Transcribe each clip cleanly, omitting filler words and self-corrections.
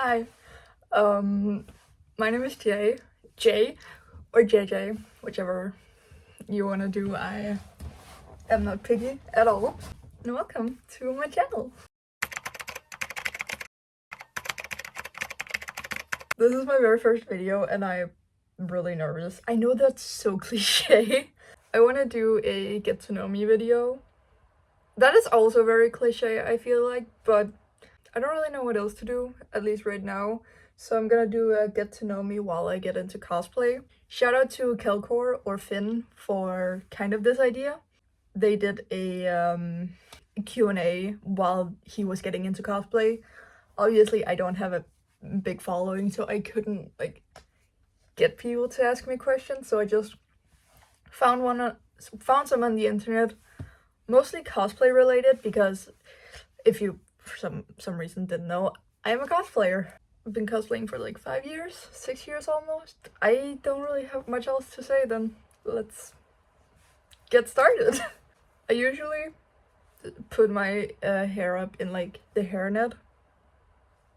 Hi, um, my name is Jay, or JJ, whichever you want to do. I am not picky at all. And welcome to my channel. This is my very first video and I'm really nervous. I know that's so cliche. I want to do a get to know me video. That is also very cliche, I feel like, but I don't really know what else to do, at least right now. So I'm gonna do a get to know me while I get into cosplay. Shout out to Kelkor or Finn for kind of this idea. They did a Q&A while he was getting into cosplay. Obviously, I don't have a big following, so I couldn't like get people to ask me questions. So I just found found some on the internet, mostly cosplay related, because if you for some reason didn't know, I am a cosplayer. I've been cosplaying for like 5 years, 6 years almost. I don't really have much else to say then. Let's get started. I usually put my hair up in like the hairnet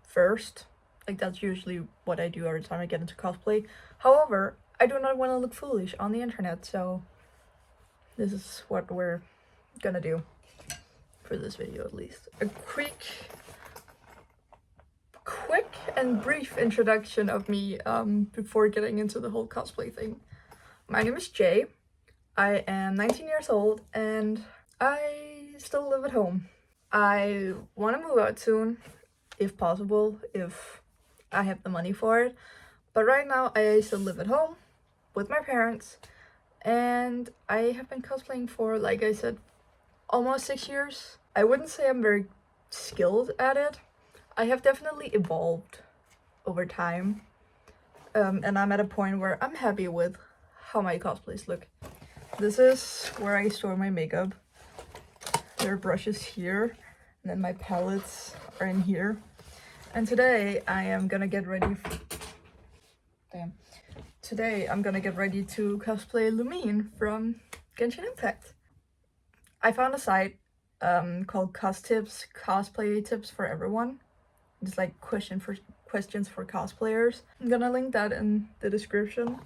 first. Like that's usually what I do every time I get into cosplay. However, I do not want to look foolish on the internet, so this is what we're gonna do for this video at least. A quick and brief introduction of me before getting into the whole cosplay thing. My name is Jay. I am 19 years old and I still live at home. I want to move out soon, if possible, if I have the money for it. But right now I still live at home with my parents and I have been cosplaying for, like I said, almost 6 years. I wouldn't say I'm very skilled at it. I have definitely evolved over time, and I'm at a point where I'm happy with how my cosplays look. This is where I store my makeup. There are brushes here, and then my palettes are in here. And today I am gonna get ready Today I'm gonna get ready to cosplay Lumine from Genshin Impact. I found a site called CosTips, Cosplay Tips for Everyone. It's like questions for cosplayers. I'm gonna link that in the description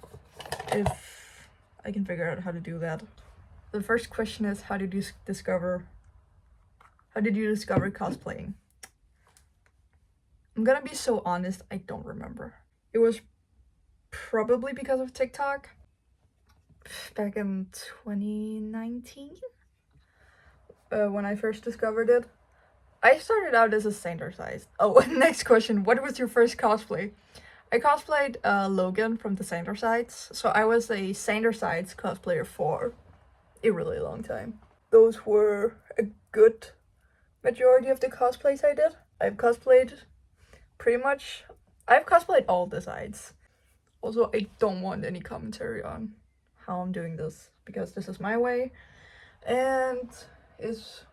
if I can figure out how to do that. The first question is, how did you discover cosplaying? I'm gonna be so honest, I don't remember. It was probably because of TikTok back in 2019 when I first discovered it. I started out as a Sandersized. Oh, next question. What was your first cosplay? I cosplayed Logan from the Sandersides. So I was a Sandersides cosplayer for a really long time. Those were a good majority of the cosplays I did. I've cosplayed all the sides. Also, I don't want any commentary on how I'm doing this because this is my way and it's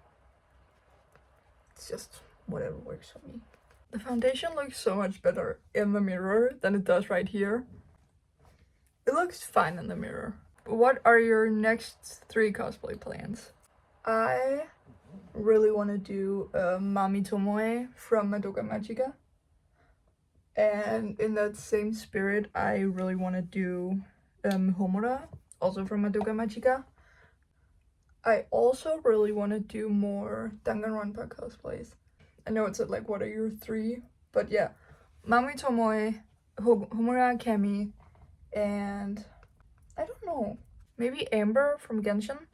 just whatever works for me. The foundation looks so much better in the mirror than it does right here. It looks fine in the mirror. What are your next 3 cosplay plans? I really want to do Mami Tomoe from Madoka Magica. And in that same spirit, I really want to do Homura, also from Madoka Magica. I also really want to do more Danganronpa cosplays. I know it's like, what are your 3? But yeah, Mami Tomoe, Homura Kemi, and I don't know, maybe Amber from Genshin.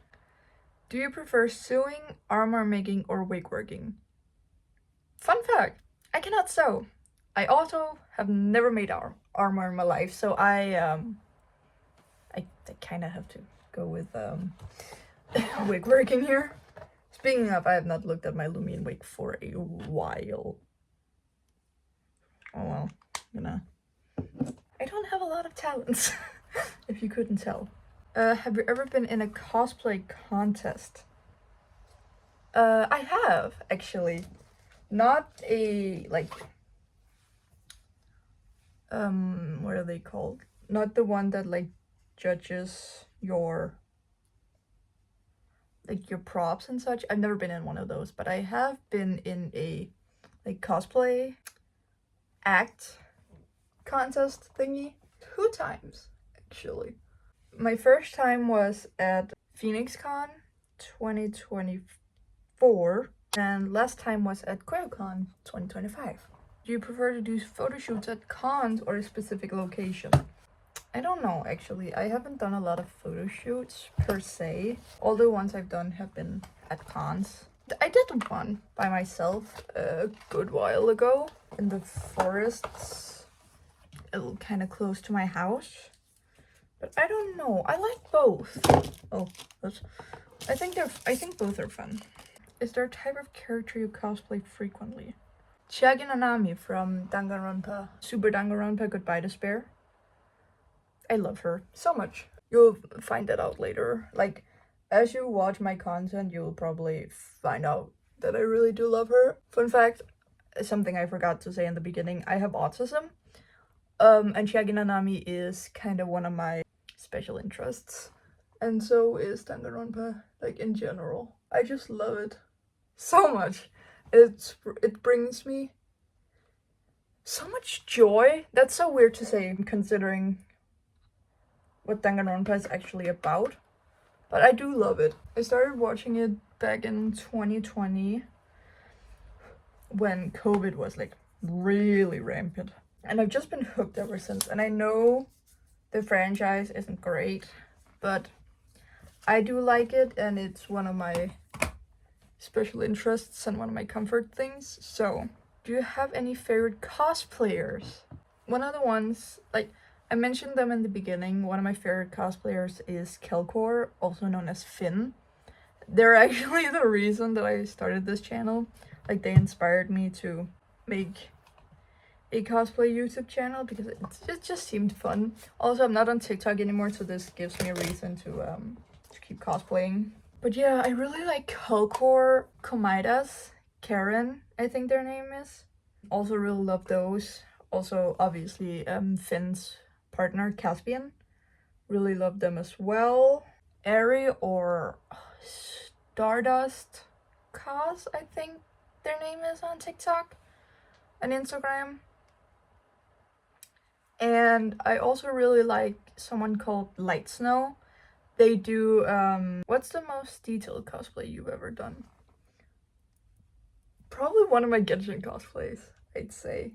Do you prefer sewing, armor making, or wig working? Fun fact, I cannot sew. I also have never made armor in my life, so I kind of have to go with wig working here. Speaking of, I have not looked at my Lumine wig for a while. Oh well, I don't have a lot of talents, if you couldn't tell. Have you ever been in a cosplay contest? I have, actually. Not a, like, what are they called? Not the one that, like, judges your props and such. I've never been in one of those, but I have been in a, like, cosplay act contest thingy 2 times, actually. My first time was at PhoenixCon 2024, and last time was at QuailCon 2025. Do you prefer to do photo shoots at cons or a specific location? I don't know, actually. I haven't done a lot of photo shoots per se. All the ones I've done have been at cons. I did one by myself a good while ago in the forests, kind of close to my house. But I don't know. I like both. Oh, oops. I think both are fun. Is there a type of character you cosplay frequently? Chiagi Nanami from Danganronpa. Super Danganronpa Goodbye Despair. I love her so much. You'll find that out later. Like, as you watch my content, you'll probably find out that I really do love her. Fun fact, something I forgot to say in the beginning, I have autism. And Chiagi Nanami is kind of one of my special interests. And so is Danganronpa, like, in general. I just love it so much. It brings me so much joy. That's so weird to say, considering what Danganronpa is actually about. But I do love it. I started watching it back in 2020 when COVID was like really rampant. And I've just been hooked ever since. And I know the franchise isn't great, but I do like it, and it's one of my special interests and one of my comfort things. So, do you have any favorite cosplayers? One of the ones, like, I mentioned them in the beginning. One of my favorite cosplayers is Kelkor, also known as Finn. They're actually the reason that I started this channel. Like, they inspired me to make a cosplay YouTube channel because it just seemed fun. Also, I'm not on TikTok anymore, so this gives me a reason to keep cosplaying. But yeah, I really like Kelkor, Komaidas, Karen, I think their name is. Also really love those. Also, obviously, Finn's partner, Caspian. Really love them as well. Airy or Stardust Cos, I think their name is on TikTok and Instagram. And I also really like someone called Light Snow. They do, what's the most detailed cosplay you've ever done? Probably one of my Genshin cosplays, I'd say.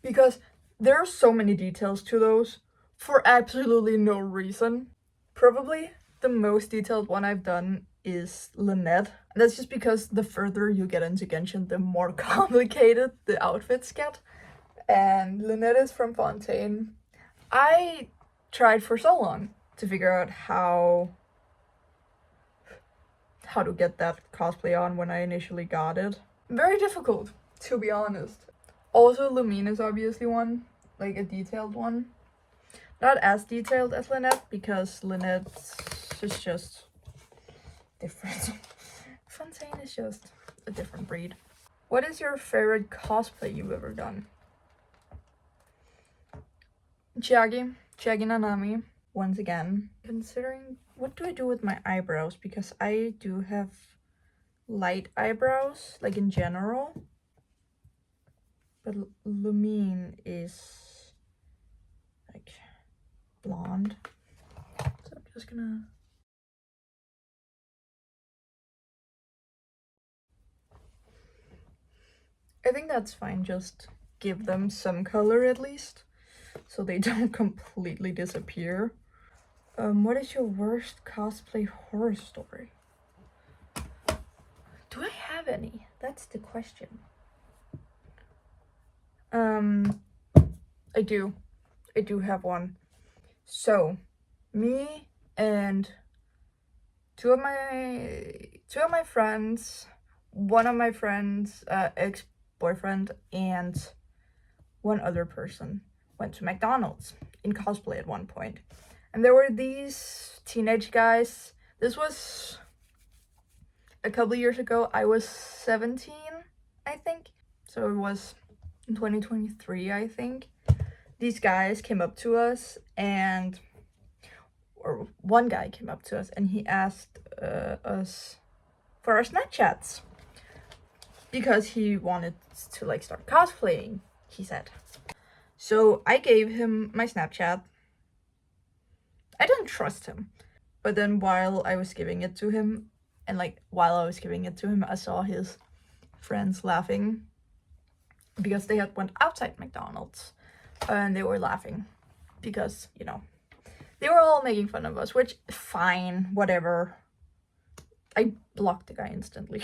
Because there are so many details to those for absolutely no reason. Probably the most detailed one I've done is Lynette. That's just because the further you get into Genshin, the more complicated the outfits get. And Lynette is from Fontaine. I tried for so long to figure out how to get that cosplay on when I initially got it. Very difficult, to be honest. Also, Lumine is obviously one, like a detailed one. Not as detailed as Lynette, because Lynette is just different. Fontaine is just a different breed. What is your favorite cosplay you've ever done? Chiagi Nanami, once again. Considering, what do I do with my eyebrows? Because I do have light eyebrows, like in general. But Lumine is like blonde. So I'm just gonna... I think that's fine, just give them some color at least, so they don't completely disappear. What is your worst cosplay horror story? Do I have any? That's the question. I do have one. So, me and two of my friends, one of my friends' ex-boyfriend, and one other person went to McDonald's in cosplay at one point. And there were these teenage guys. This was a couple years ago. I was 17, I think. So it was in 2023, I think. These guys came up to us, or one guy came up to us, and he asked us for our Snapchats because he wanted to like start cosplaying, he said. So I gave him my Snapchat. I didn't trust him. But then while I was giving it to him, I saw his friends laughing because they had went outside McDonald's and they were laughing because, you know, they were all making fun of us, which fine, whatever. I blocked the guy instantly.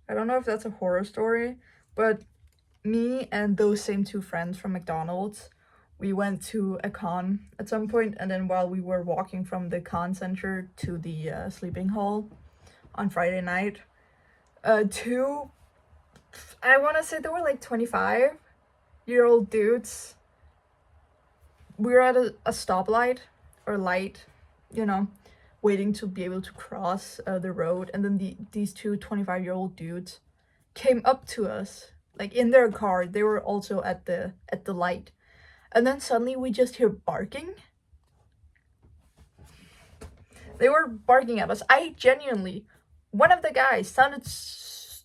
I don't know if that's a horror story, but me and those same two friends from McDonald's, we went to a con at some point, and then while we were walking from the con center to the sleeping hall on Friday night, two, I want to say they were like 25-year-old dudes. We were at a stoplight or light, you know, waiting to be able to cross the road, and then these two 25-year-old dudes came up to us, like in their car. They were also at the light, and then suddenly we just hear barking. They were barking at us. I genuinely, one of the guys sounded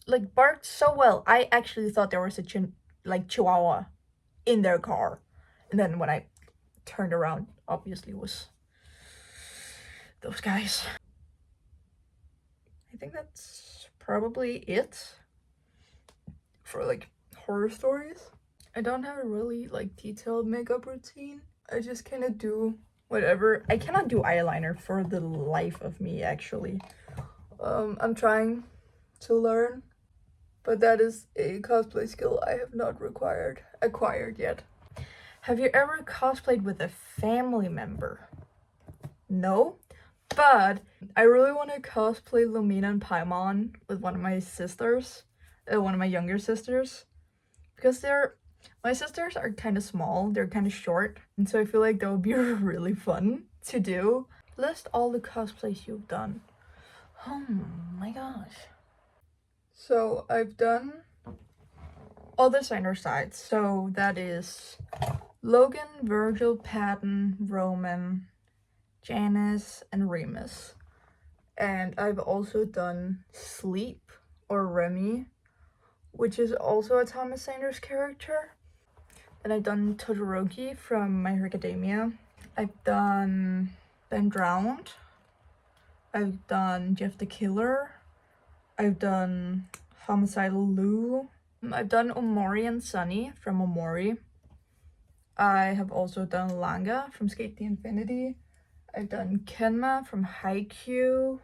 like barked so well. I actually thought there was a chihuahua in their car, and then when I turned around, obviously it was those guys. I think that's probably it for like horror stories. I don't have a really like detailed makeup routine. I just kind of do whatever. I cannot do eyeliner for the life of me, actually. I'm trying to learn, but that is a cosplay skill I have not acquired yet. Have you ever cosplayed with a family member? No, but I really want to cosplay Lumina and Paimon with one of my sisters, one of my younger sisters, because my sisters are kind of small, they're kind of short, and so I feel like that would be really fun to do. List all the cosplays you've done. Oh my gosh. So I've done all the signer sides, so that is Logan, Virgil, Patton, Roman, Janice, and Remus. And I've also done Sleep, or Remy, which is also a Thomas Sanders character. And I've done Todoroki from My Hero Academia. I've done Ben Drowned. I've done Jeff the Killer. I've done Homicidal Lou. I've done Omori and Sunny from Omori. I have also done Langa from Skate the Infinity. I've done Kenma from Haikyuu.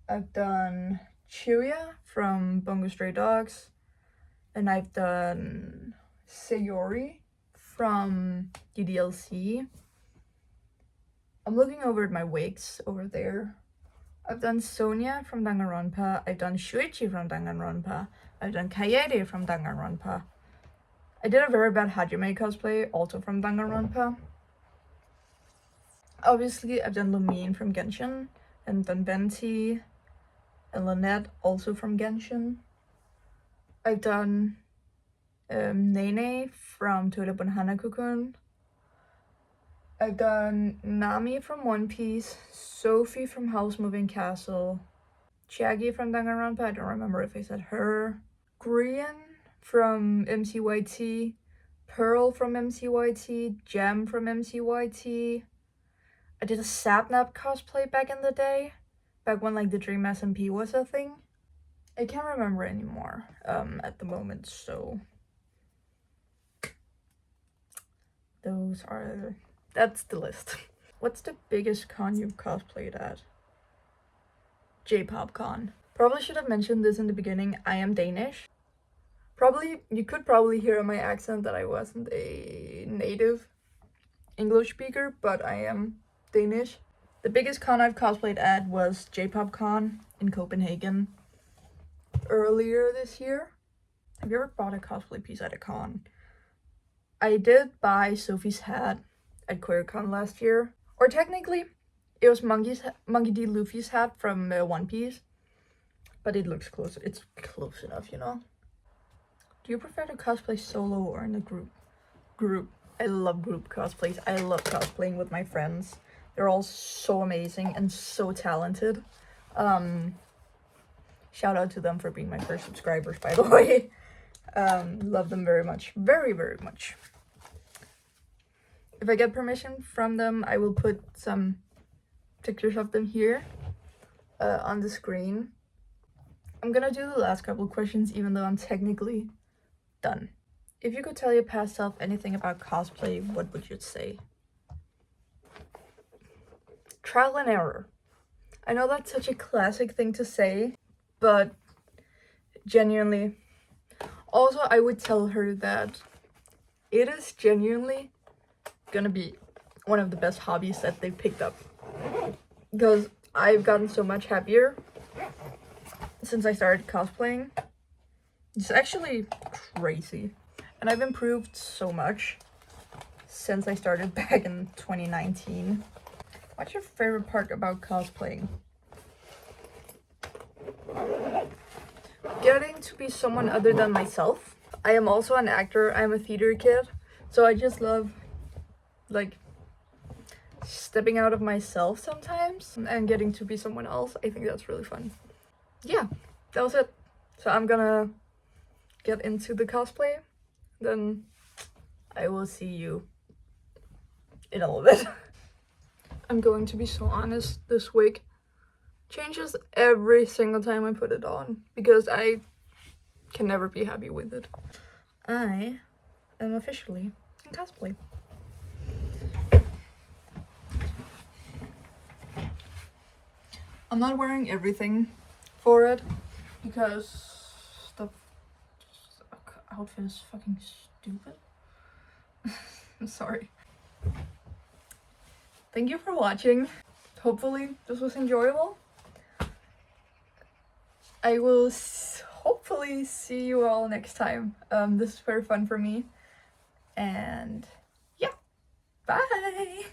I've done Chuya from Bungo Stray Dogs. And I've done Sayori from DDLC. I'm looking over at my wigs over there. I've done Sonia from Danganronpa. I've done Shuichi from Danganronpa. I've done Kaede from Danganronpa. I did a very bad Hajime cosplay, also from Danganronpa. Obviously, I've done Lumine from Genshin, and done Venti and Lynette, also from Genshin. I've done Nene from Toilet Hanako-kun. I've done Nami from One Piece, Sophie from House Moving Castle, Shaggy from Danganronpa, I don't remember if I said her, Grian from MCYT, Pearl from MCYT, Gem from MCYT. I did a Sapnap cosplay back in the day, back when like the Dream SMP was a thing. I can't remember anymore at the moment, so that's the list. What's the biggest con you've cosplayed at? J-Pop Con. Probably should have mentioned this in the beginning. I am Danish. You could probably hear in my accent that I wasn't a native English speaker, but I am Danish. The biggest con I've cosplayed at was J-Pop Con in Copenhagen earlier this year. Have you ever bought a cosplay piece at a con? I did buy Sophie's hat at QueerCon last year. Or technically, it was Monkey D. Luffy's hat from One Piece. But it looks close. It's close enough, you know? Do you prefer to cosplay solo or in a group? Group. I love group cosplays. I love cosplaying with my friends. They're all so amazing and so talented. Shout out to them for being my first subscribers, by the way. Love them very much. Very, very much. If I get permission from them, I will put some pictures of them here on the screen. I'm gonna do the last couple of questions even though I'm technically done. If you could tell your past self anything about cosplay, what would you say? Trial and error. I know that's such a classic thing to say, but genuinely. Also, I would tell her that it is genuinely gonna be one of the best hobbies that they picked up. Because I've gotten so much happier since I started cosplaying. It's actually crazy. And I've improved so much since I started back in 2019. What's your favorite part about cosplaying? Getting to be someone other than myself. I am also an actor. I'm a theater kid. So I just love, like, stepping out of myself sometimes and getting to be someone else. I think that's really fun. Yeah, that was it. So I'm gonna get into the cosplay. Then I will see you in a little bit. I'm going to be so honest, this wig changes every single time I put it on because I can never be happy with it. I am officially in cosplay. I'm not wearing everything for it because the outfit is fucking stupid. I'm sorry. Thank you for watching. Hopefully this was enjoyable. I will hopefully see you all next time. This is very fun for me. And yeah, bye!